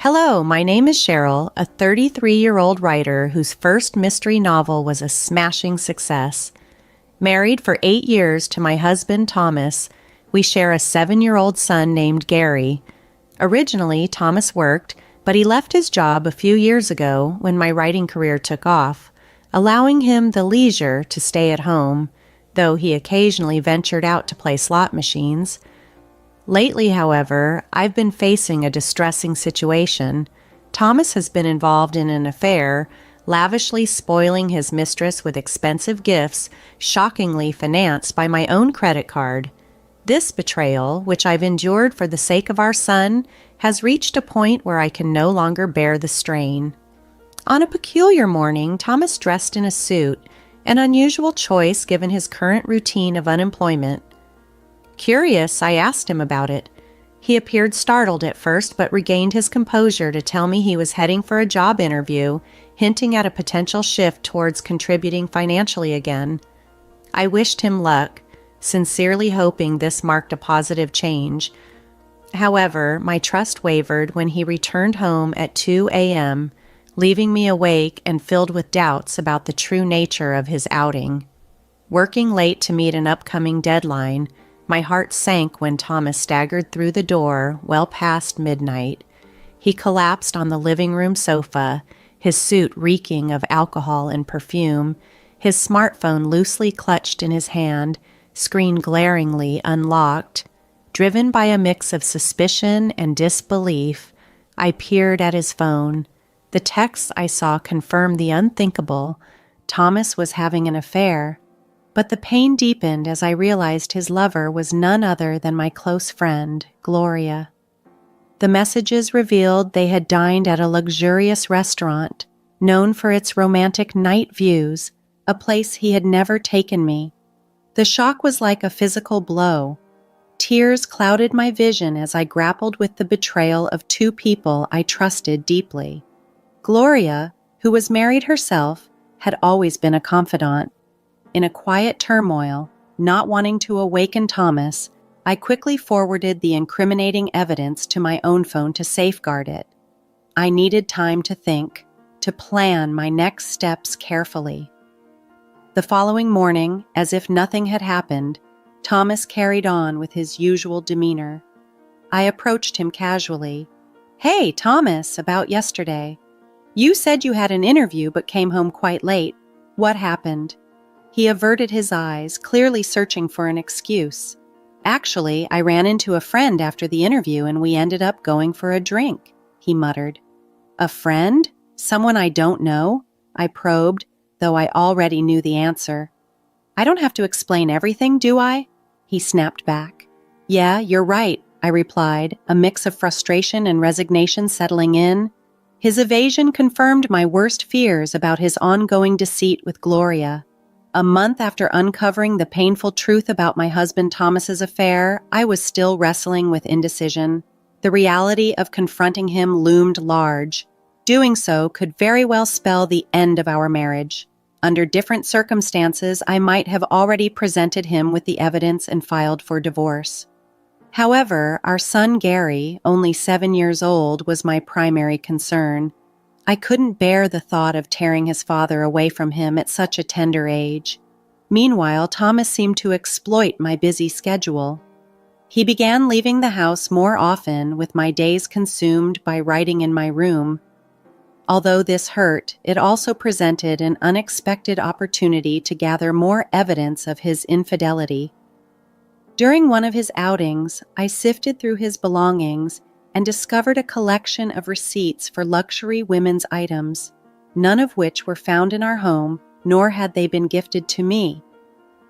Hello, my name is Cheryl, a 33-year-old writer whose first mystery novel was a smashing success. Married for 8 years to my husband, Thomas, we share a 7-year-old son named Gary. Originally, Thomas worked, but he left his job a few years ago when my writing career took off, allowing him the leisure to stay at home, though he occasionally ventured out to play slot machines. Lately, however, I've been facing a distressing situation. Thomas has been involved in an affair, lavishly spoiling his mistress with expensive gifts, shockingly financed by my own credit card. This betrayal, which I've endured for the sake of our son, has reached a point where I can no longer bear the strain. On a peculiar morning, Thomas dressed in a suit, an unusual choice given his current routine of unemployment. Curious, I asked him about it. He appeared startled at first, but regained his composure to tell me he was heading for a job interview, hinting at a potential shift towards contributing financially again. I wished him luck, sincerely hoping this marked a positive change. However, my trust wavered when he returned home at 2 a.m., leaving me awake and filled with doubts about the true nature of his outing. Working late to meet an upcoming deadline, my heart sank when Thomas staggered through the door well past midnight. He collapsed on the living room sofa, his suit reeking of alcohol and perfume, his smartphone loosely clutched in his hand, screen glaringly unlocked. Driven by a mix of suspicion and disbelief, I peered at his phone. The texts I saw confirmed the unthinkable. Thomas was having an affair. But the pain deepened as I realized his lover was none other than my close friend, Gloria. The messages revealed they had dined at a luxurious restaurant, known for its romantic night views, a place he had never taken me. The shock was like a physical blow. Tears clouded my vision as I grappled with the betrayal of two people I trusted deeply. Gloria, who was married herself, had always been a confidant. In a quiet turmoil, not wanting to awaken Thomas, I quickly forwarded the incriminating evidence to my own phone to safeguard it. I needed time to think, to plan my next steps carefully. The following morning, as if nothing had happened, Thomas carried on with his usual demeanor. I approached him casually. "Hey, Thomas, about yesterday. You said you had an interview but came home quite late. What happened?" He averted his eyes, clearly searching for an excuse. "Actually, I ran into a friend after the interview and we ended up going for a drink," he muttered. "A friend? Someone I don't know?" I probed, though I already knew the answer. "I don't have to explain everything, do I?" He snapped back. "Yeah, you're right," I replied, a mix of frustration and resignation settling in. His evasion confirmed my worst fears about his ongoing deceit with Gloria. A month after uncovering the painful truth about my husband Thomas's affair, I was still wrestling with indecision. The reality of confronting him loomed large. Doing so could very well spell the end of our marriage. Under different circumstances, I might have already presented him with the evidence and filed for divorce. However, our son Gary, only 7 years old, was my primary concern. I couldn't bear the thought of tearing his father away from him at such a tender age. Meanwhile, Thomas seemed to exploit my busy schedule. He began leaving the house more often, with my days consumed by writing in my room. Although this hurt, it also presented an unexpected opportunity to gather more evidence of his infidelity. During one of his outings, I sifted through his belongings and discovered a collection of receipts for luxury women's items, none of which were found in our home, nor had they been gifted to me.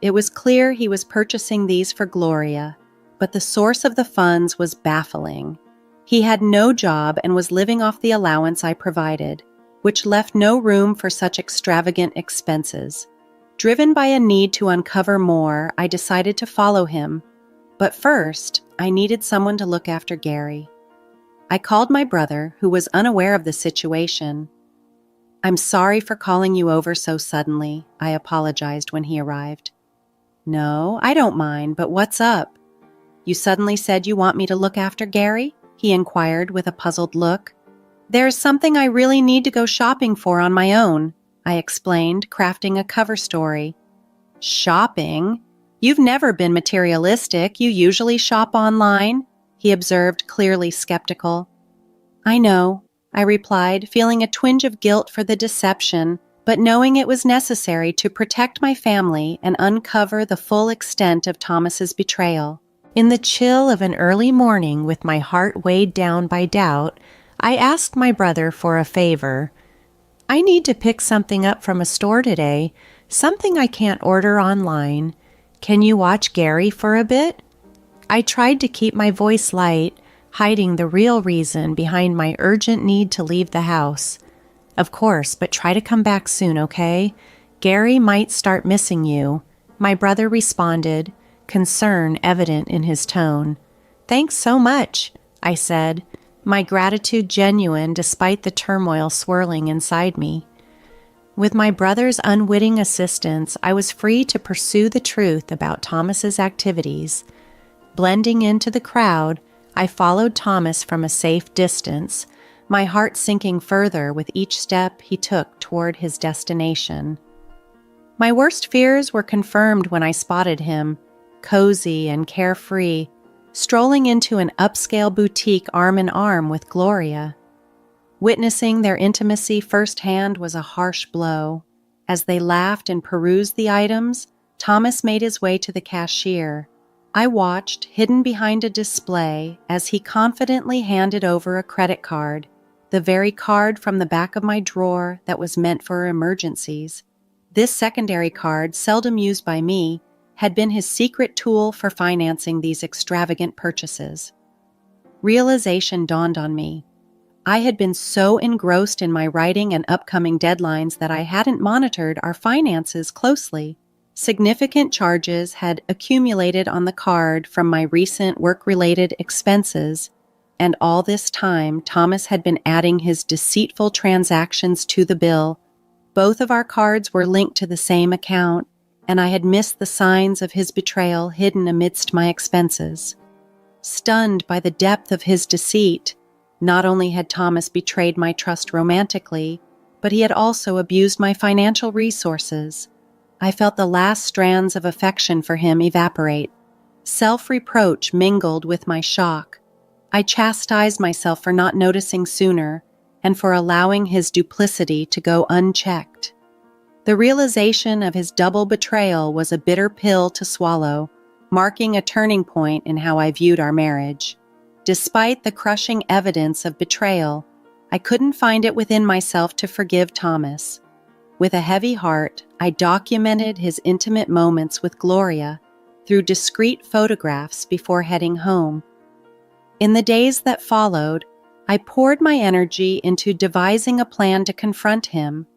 It was clear he was purchasing these for Gloria, but the source of the funds was baffling. He had no job and was living off the allowance I provided, which left no room for such extravagant expenses. Driven by a need to uncover more, I decided to follow him. But first, I needed someone to look after Gary. I called my brother, who was unaware of the situation. "I'm sorry for calling you over so suddenly," I apologized when he arrived. "No, I don't mind, but what's up?" "You suddenly said you want me to look after Gary?" he inquired with a puzzled look. There's something I really need to go shopping for on my own, I explained, crafting a cover story. Shopping? You've never been materialistic. You usually shop online, he observed, clearly skeptical. I know, I replied, feeling a twinge of guilt for the deception, but knowing it was necessary to protect my family and uncover the full extent of Thomas's betrayal. In the chill of an early morning, with my heart weighed down by doubt, I asked my brother for a favor. I need to pick something up from a store today, something I can't order online. Can you watch Gary for a bit? I tried to keep my voice light, hiding the real reason behind my urgent need to leave the house. Of course, but try to come back soon, okay? Gary might start missing you, my brother responded, concern evident in his tone. Thanks so much, I said, my gratitude genuine despite the turmoil swirling inside me. With my brother's unwitting assistance, I was free to pursue the truth about Thomas's activities. Blending into the crowd, I followed Thomas from a safe distance, my heart sinking further with each step he took toward his destination. My worst fears were confirmed when I spotted him, cozy and carefree, strolling into an upscale boutique arm in arm with Gloria. Witnessing their intimacy firsthand was a harsh blow. As they laughed and perused the items, Thomas made his way to the cashier. I watched, hidden behind a display, as he confidently handed over a credit card, the very card from the back of my drawer that was meant for emergencies. This secondary card, seldom used by me, had been his secret tool for financing these extravagant purchases. Realization dawned on me. I had been so engrossed in my writing and upcoming deadlines that I hadn't monitored our finances closely. Significant charges had accumulated on the card from my recent work-related expenses, and all this time Thomas had been adding his deceitful transactions to the bill. Both of our cards were linked to the same account, and I had missed the signs of his betrayal hidden amidst my expenses. Stunned by the depth of his deceit, not only had Thomas betrayed my trust romantically, but he had also abused my financial resources. I felt the last strands of affection for him evaporate. Self-reproach mingled with my shock. I chastised myself for not noticing sooner and for allowing his duplicity to go unchecked. The realization of his double betrayal was a bitter pill to swallow, marking a turning point in how I viewed our marriage. Despite the crushing evidence of betrayal, I couldn't find it within myself to forgive Thomas. With a heavy heart, I documented his intimate moments with Gloria through discreet photographs before heading home. In the days that followed, I poured my energy into devising a plan to confront him.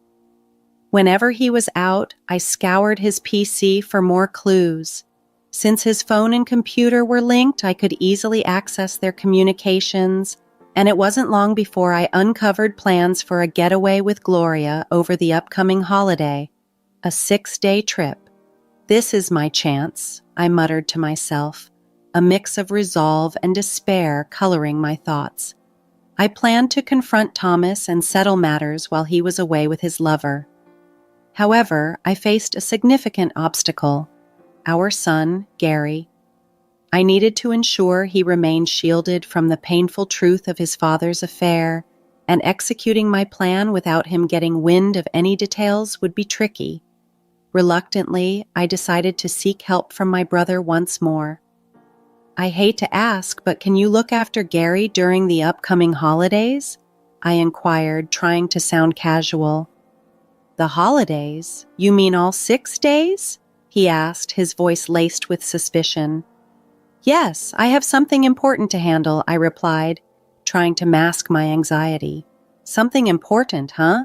Whenever he was out, I scoured his PC for more clues. Since his phone and computer were linked, I could easily access their communications, and it wasn't long before I uncovered plans for a getaway with Gloria over the upcoming holiday, a 6-day trip. This is my chance, I muttered to myself, a mix of resolve and despair coloring my thoughts. I planned to confront Thomas and settle matters while he was away with his lover. However, I faced a significant obstacle. Our son, Gary. I needed to ensure he remained shielded from the painful truth of his father's affair, and executing my plan without him getting wind of any details would be tricky. Reluctantly, I decided to seek help from my brother once more. I hate to ask, but can you look after Gary during the upcoming holidays? I inquired, trying to sound casual. The holidays? You mean all 6 days? He asked, his voice laced with suspicion. Yes, I have something important to handle, I replied, trying to mask my anxiety. Something important, huh?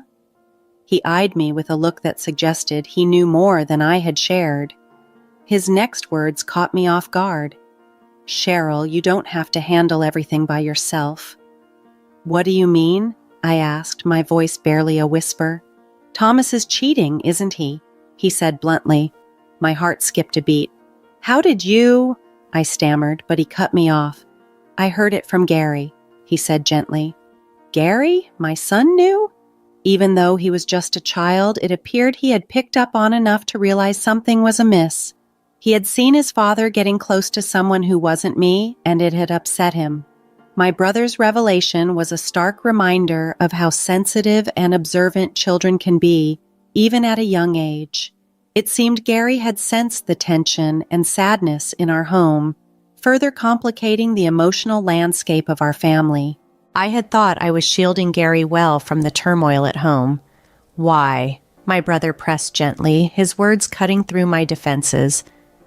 He eyed me with a look that suggested he knew more than I had shared. His next words caught me off guard. Cheryl, you don't have to handle everything by yourself. What do you mean? I asked, my voice barely a whisper. Thomas is cheating, isn't he? He said bluntly. My heart skipped a beat. How did you? I stammered, but he cut me off. I heard it from Gary, he said gently. Gary, my son, knew? Even though he was just a child, it appeared he had picked up on enough to realize something was amiss. He had seen his father getting close to someone who wasn't me, and it had upset him. My brother's revelation was a stark reminder of how sensitive and observant children can be, even at a young age. It seemed Gary had sensed the tension and sadness in our home, further complicating the emotional landscape of our family. I had thought I was shielding Gary well from the turmoil at home. Why? My brother pressed gently, his words cutting through my defenses.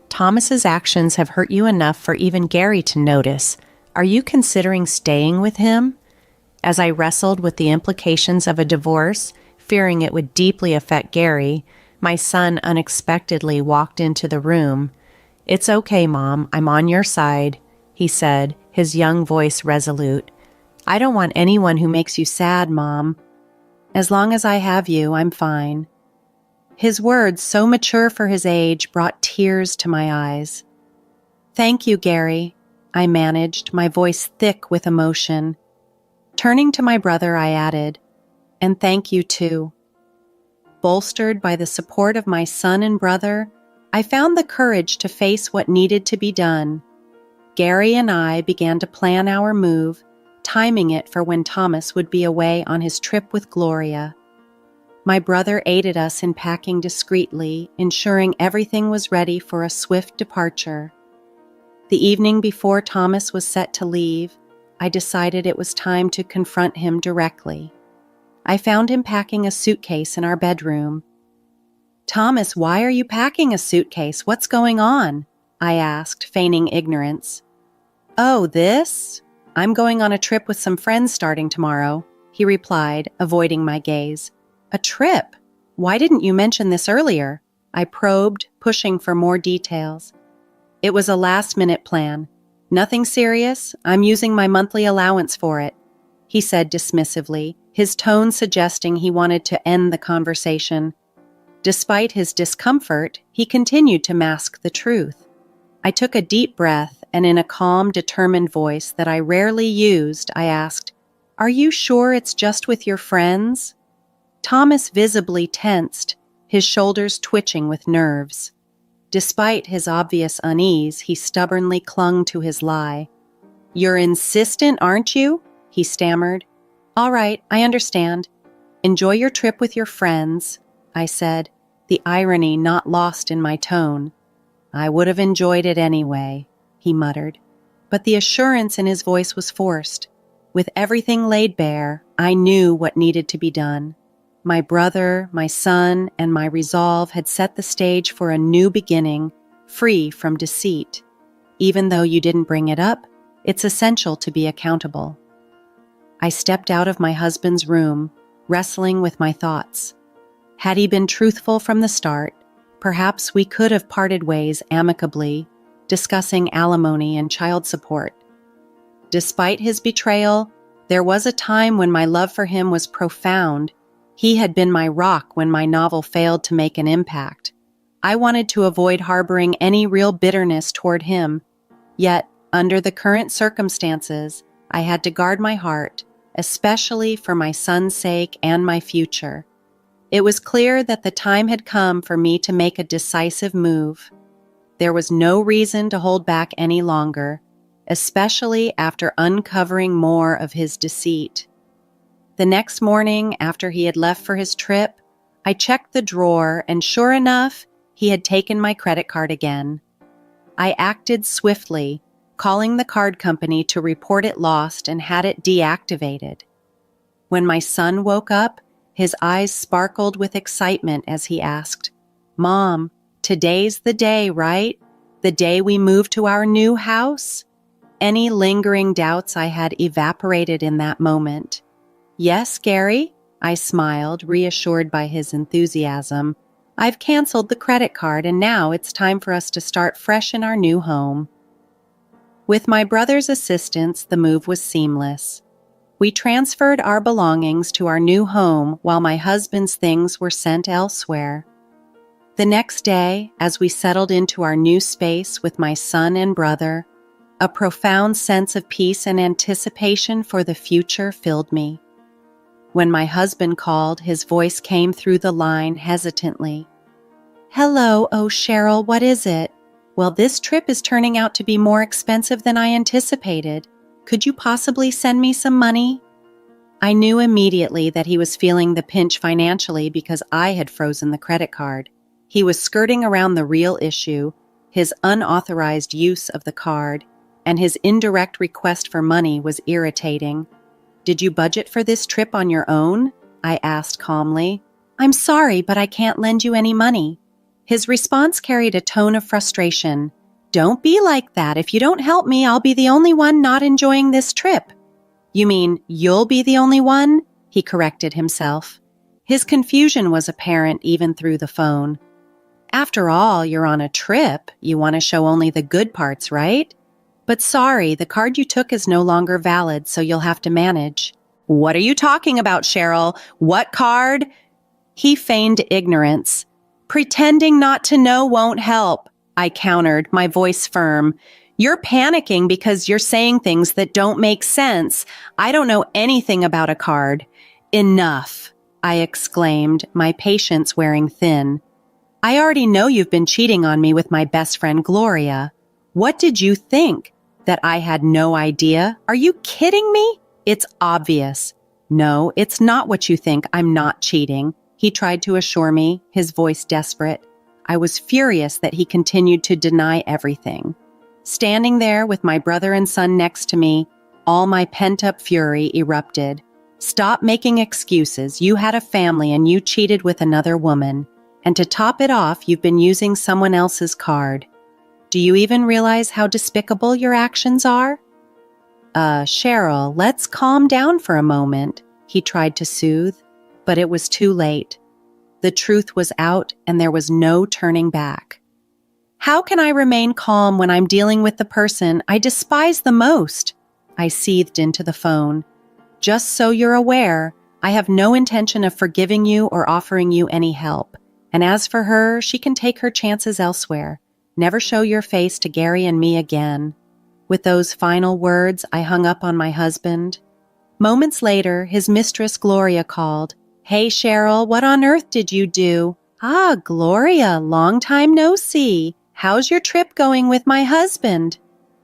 Thomas's actions have hurt you enough for even Gary to notice. Are you considering staying with him? As I wrestled with the implications of a divorce, fearing it would deeply affect Gary, my son unexpectedly walked into the room. "It's okay, Mom. I'm on your side," he said, his young voice resolute. "I don't want anyone who makes you sad, Mom. As long as I have you, I'm fine." His words, so mature for his age, brought tears to my eyes. "Thank you, Gary," I managed, my voice thick with emotion. Turning to my brother, I added, "And thank you too." Bolstered by the support of my son and brother, I found the courage to face what needed to be done. Gary and I began to plan our move, timing it for when Thomas would be away on his trip with Gloria. My brother aided us in packing discreetly, ensuring everything was ready for a swift departure. The evening before Thomas was set to leave, I decided it was time to confront him directly. I found him packing a suitcase in our bedroom. "Thomas, why are you packing a suitcase? What's going on?" I asked, feigning ignorance. "Oh, this? I'm going on a trip with some friends starting tomorrow," he replied, avoiding my gaze. "A trip? Why didn't you mention this earlier?" I probed, pushing for more details. "It was a last-minute plan. Nothing serious. I'm using my monthly allowance for it," he said dismissively, his tone suggesting he wanted to end the conversation. Despite his discomfort, he continued to mask the truth. I took a deep breath, and in a calm, determined voice that I rarely used, I asked, "Are you sure it's just with your friends?" Thomas visibly tensed, his shoulders twitching with nerves. Despite his obvious unease, he stubbornly clung to his lie. "You're insistent, aren't you?" he stammered. "All right, I understand. Enjoy your trip with your friends," I said, the irony not lost in my tone. "I would have enjoyed it anyway," he muttered. But the assurance in his voice was forced. With everything laid bare, I knew what needed to be done. My brother, my son, and my resolve had set the stage for a new beginning, free from deceit. Even though you didn't bring it up, it's essential to be accountable. I stepped out of my husband's room, wrestling with my thoughts. Had he been truthful from the start, perhaps we could have parted ways amicably, discussing alimony and child support. Despite his betrayal, there was a time when my love for him was profound. He had been my rock when my novel failed to make an impact. I wanted to avoid harboring any real bitterness toward him. Yet, under the current circumstances, I had to guard my heart, especially for my son's sake and my future. It was clear that the time had come for me to make a decisive move. There was no reason to hold back any longer, especially after uncovering more of his deceit. The next morning, after he had left for his trip, I checked the drawer, and sure enough, he had taken my credit card again. I acted swiftly, calling the card company to report it lost and had it deactivated. When my son woke up, his eyes sparkled with excitement as he asked, "Mom, today's the day, right? The day we move to our new house?" Any lingering doubts I had evaporated in that moment. "Yes, Gary," I smiled, reassured by his enthusiasm. "I've canceled the credit card, and now it's time for us to start fresh in our new home." With my brother's assistance, the move was seamless. We transferred our belongings to our new home while my husband's things were sent elsewhere. The next day, as we settled into our new space with my son and brother, a profound sense of peace and anticipation for the future filled me. When my husband called, his voice came through the line hesitantly. "Hello, oh Cheryl, what is it?" "Well, this trip is turning out to be more expensive than I anticipated. Could you possibly send me some money?" I knew immediately that he was feeling the pinch financially because I had frozen the credit card. He was skirting around the real issue, his unauthorized use of the card, and his indirect request for money was irritating. "Did you budget for this trip on your own?" I asked calmly. "I'm sorry, but I can't lend you any money." His response carried a tone of frustration. "Don't be like that. If you don't help me, I'll be the only one not enjoying this trip." "You mean you'll be the only one?" he corrected himself. His confusion was apparent even through the phone. "After all, you're on a trip. You want to show only the good parts, right? But sorry, the card you took is no longer valid, so you'll have to manage." "What are you talking about, Cheryl? What card?" He feigned ignorance. "Pretending not to know won't help," I countered, my voice firm. "You're panicking because you're saying things that don't make sense. I don't know anything about a card." "Enough," I exclaimed, my patience wearing thin. "I already know you've been cheating on me with my best friend Gloria. What did you think? That I had no idea? Are you kidding me? It's obvious." "No, it's not what you think. I'm not cheating," he tried to assure me, his voice desperate. I was furious that he continued to deny everything. Standing there with my brother and son next to me, all my pent-up fury erupted. "Stop making excuses. You had a family and you cheated with another woman. And to top it off, you've been using someone else's card. Do you even realize how despicable your actions are?" Cheryl, let's calm down for a moment," he tried to soothe, but it was too late. The truth was out and there was no turning back. "How can I remain calm when I'm dealing with the person I despise the most?" I seethed into the phone. "Just so you're aware, I have no intention of forgiving you or offering you any help. And as for her, she can take her chances elsewhere. Never show your face to Gary and me again." With those final words, I hung up on my husband. Moments later, his mistress Gloria called. "Hey, Cheryl, what on earth did you do?" "Ah, Gloria, long time no see. How's your trip going with my husband?"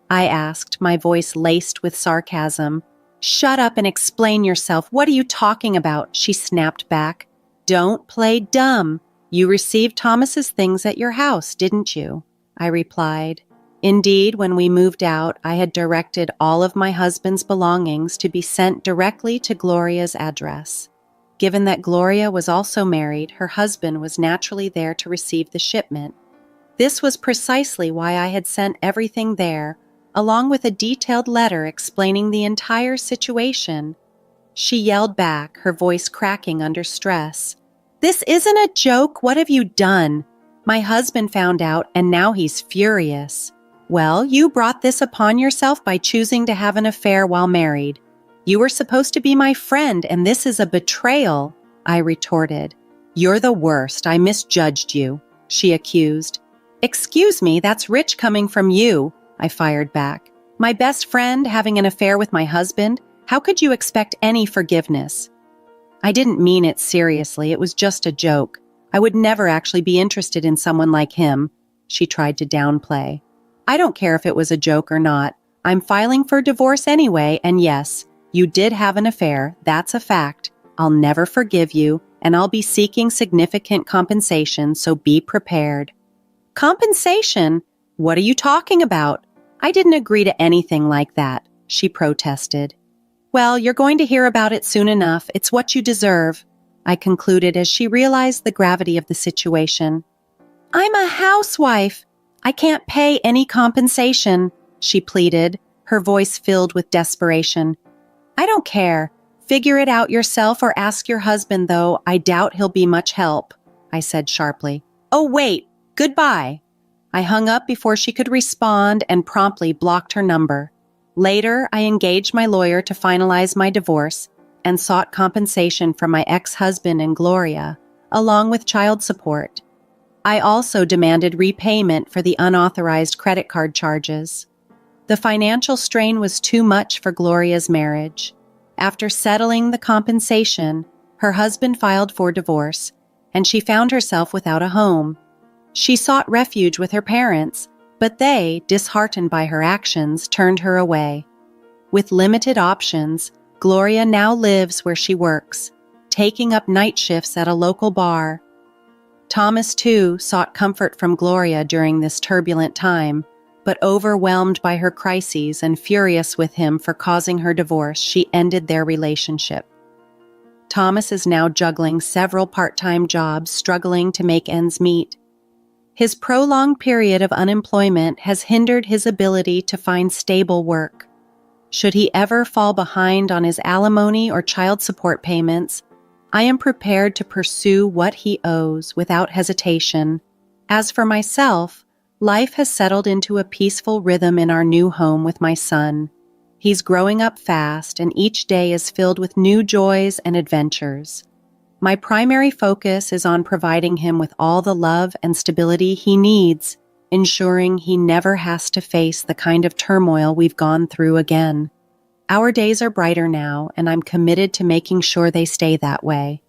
I asked, my voice laced with sarcasm. "Shut up and explain yourself. What are you talking about?" she snapped back. "Don't play dumb. You received Thomas's things at your house, didn't you?" I replied. Indeed, when we moved out, I had directed all of my husband's belongings to be sent directly to Gloria's address. Given that Gloria was also married, her husband was naturally there to receive the shipment. This was precisely why I had sent everything there, along with a detailed letter explaining the entire situation. She yelled back, her voice cracking under stress. "This isn't a joke. What have you done?" "My husband found out, and now he's furious." "Well, you brought this upon yourself by choosing to have an affair while married. You were supposed to be my friend, and this is a betrayal," I retorted. "You're the worst. I misjudged you," she accused. "Excuse me, that's rich coming from you," I fired back. "My best friend having an affair with my husband? How could you expect any forgiveness?" "I didn't mean it seriously. It was just a joke. I would never actually be interested in someone like him," she tried to downplay. "I don't care if it was a joke or not. I'm filing for divorce anyway, and yes, you did have an affair. That's a fact. I'll never forgive you, and I'll be seeking significant compensation, so be prepared." "Compensation? What are you talking about?" "I didn't agree to anything like that," she protested. "Well, you're going to hear about it soon enough. It's what you deserve," I concluded as she realized the gravity of the situation. "I'm a housewife. I can't pay any compensation," she pleaded, her voice filled with desperation. "I don't care. Figure it out yourself or ask your husband, though I doubt he'll be much help," I said sharply. "Oh, wait. Goodbye." I hung up before she could respond and promptly blocked her number. Later, I engaged my lawyer to finalize my divorce and sought compensation from my ex-husband and Gloria, along with child support. I also demanded repayment for the unauthorized credit card charges. The financial strain was too much for Gloria's marriage. After settling the compensation, her husband filed for divorce, and she found herself without a home. She sought refuge with her parents, but they, disheartened by her actions, turned her away. With limited options, Gloria now lives where she works, taking up night shifts at a local bar. Thomas, too, sought comfort from Gloria during this turbulent time, but overwhelmed by her crises and furious with him for causing her divorce, she ended their relationship. Thomas is now juggling several part-time jobs, struggling to make ends meet. His prolonged period of unemployment has hindered his ability to find stable work. Should he ever fall behind on his alimony or child support payments, I am prepared to pursue what he owes without hesitation. As for myself, life has settled into a peaceful rhythm in our new home with my son. He's growing up fast, and each day is filled with new joys and adventures. My primary focus is on providing him with all the love and stability he needs, ensuring he never has to face the kind of turmoil we've gone through again. Our days are brighter now, and I'm committed to making sure they stay that way.